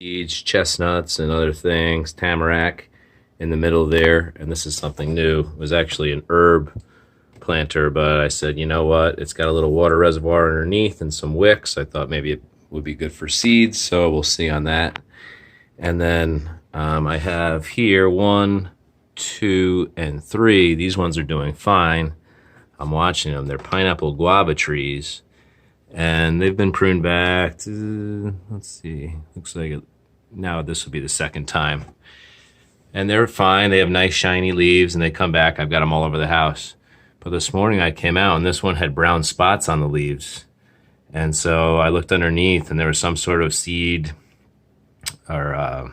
Each chestnuts and other things, tamarack in the middle there. And this is something new. It was actually an herb planter, but I said, you know what? It's got a little water reservoir underneath and some wicks. I thought maybe it would be good for seeds, so we'll see on that. And then I have here 1, 2, and 3. These ones are doing fine. I'm watching them. They're pineapple guava trees, and they've been pruned back to, let's see, looks like now this will be the second time. And they're fine. They have nice shiny leaves, and they come back. I've got them all over the house. But this morning I came out, and this one had brown spots on the leaves. And so I looked underneath, and there was some sort of seed or,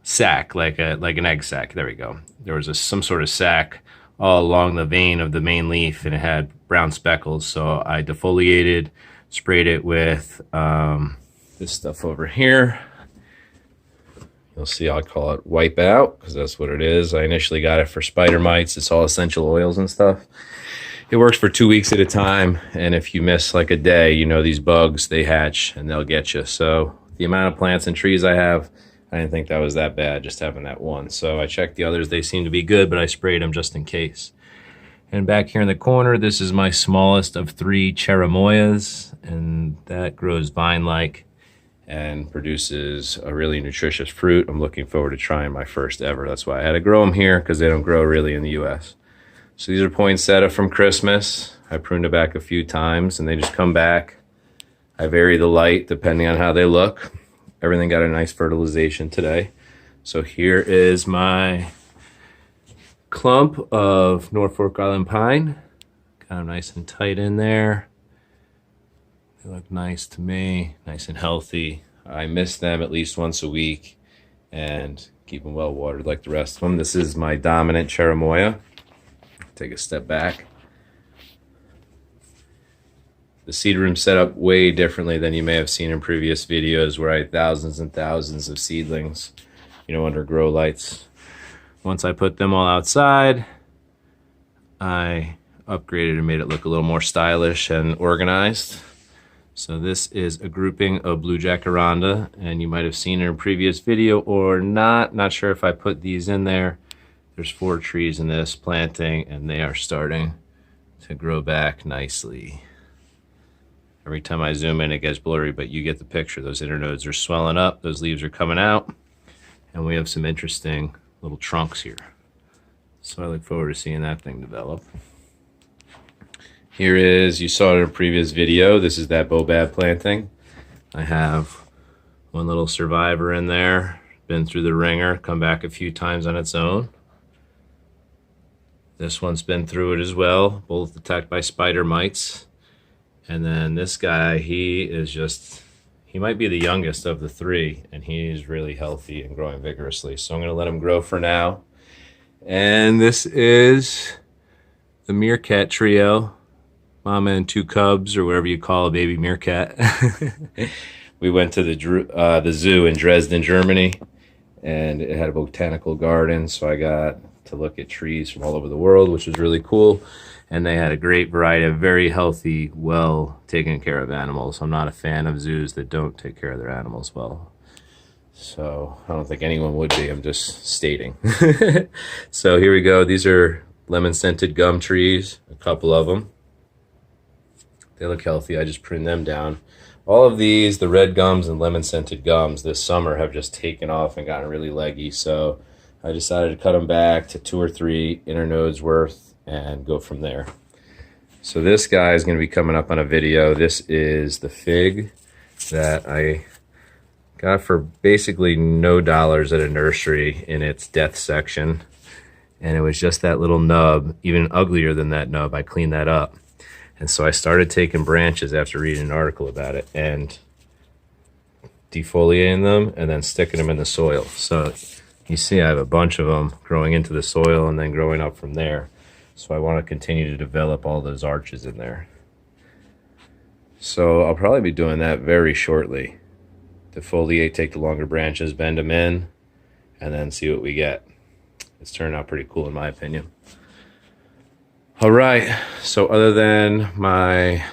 sac, like an egg sac. There we go. There was some sort of sac all along the vein of the main leaf, and it had brown speckles. So I defoliated, sprayed it with this stuff over here. You'll see I call it Wipe Out because that's what it is. I initially got it for spider mites. It's all essential oils and stuff. It works for 2 weeks at a time, and if you miss like a day, you know these bugs, they hatch and they'll get you. So the amount of plants and trees I have, I didn't think that was that bad, just having that one. So I checked the others. They seem to be good, but I sprayed them just in case. And back here in the corner, this is my smallest of 3 cherimoyas, and that grows vine-like and produces a really nutritious fruit. I'm looking forward to trying my first ever. That's why I had to grow them here, because they don't grow really in the U.S. So these are poinsettia from Christmas. I pruned it back a few times, and they just come back. I vary the light depending on how they look. Everything got a nice fertilization today. So here is my clump of Norfolk Island pine. Kind of nice and tight in there. They look nice to me, nice and healthy. I miss them at least once a week and keep them well watered like the rest of them. This is my dominant cherimoya. Take a step back. The seed room set up way differently than you may have seen in previous videos where I had thousands and thousands of seedlings, under grow lights. Once I put them all outside, I upgraded and made it look a little more stylish and organized. So this is a grouping of blue jacaranda, and you might have seen it in a previous video or not. Not sure if I put these in there. There's 4 trees in this planting, and they are starting to grow back nicely. Every time I zoom in, it gets blurry, but you get the picture. Those internodes are swelling up, those leaves are coming out, and we have some interesting little trunks here. So I look forward to seeing that thing develop. Here is, you saw it in a previous video, this is that Bobab planting. I have one little survivor in there, been through the ringer, come back a few times on its own. This one's been through it as well, both attacked by spider mites. And then this guy, he might be the youngest of the 3, and he's really healthy and growing vigorously. So I'm going to let him grow for now. And this is the meerkat trio, mama and 2 cubs, or whatever you call a baby meerkat. We went to the zoo in Dresden, Germany, and it had a botanical garden, so I got to look at trees from all over the world, which was really cool. And they had a great variety of very healthy, well taken care of animals. I'm not a fan of zoos that don't take care of their animals well. So I don't think anyone would be, I'm just stating. So here we go. These are lemon scented gum trees, a couple of them. They look healthy. I just pruned them down. All of these, the red gums and lemon scented gums this summer have just taken off and gotten really leggy. So I decided to cut them back to 2 or 3 internodes worth and go from there. So this guy is going to be coming up on a video. This is the fig that I got for basically no dollars at a nursery in its death section. And it was just that little nub, even uglier than that nub. I cleaned that up. And so I started taking branches after reading an article about it and defoliating them and then sticking them in the soil. So you see I have a bunch of them growing into the soil and then growing up from there. So I want to continue to develop all those arches in there. So I'll probably be doing that very shortly. Defoliate, take the longer branches, bend them in, and then see what we get. It's turned out pretty cool in my opinion. All right, so other than my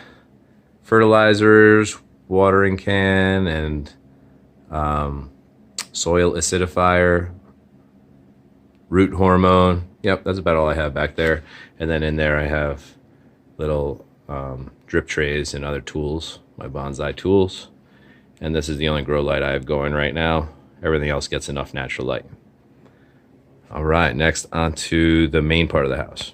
fertilizers, watering can and soil acidifier, root hormone. Yep, that's about all I have back there. And then in there I have little drip trays and other tools, my bonsai tools. And this is the only grow light I have going right now. Everything else gets enough natural light. All right, next onto the main part of the house.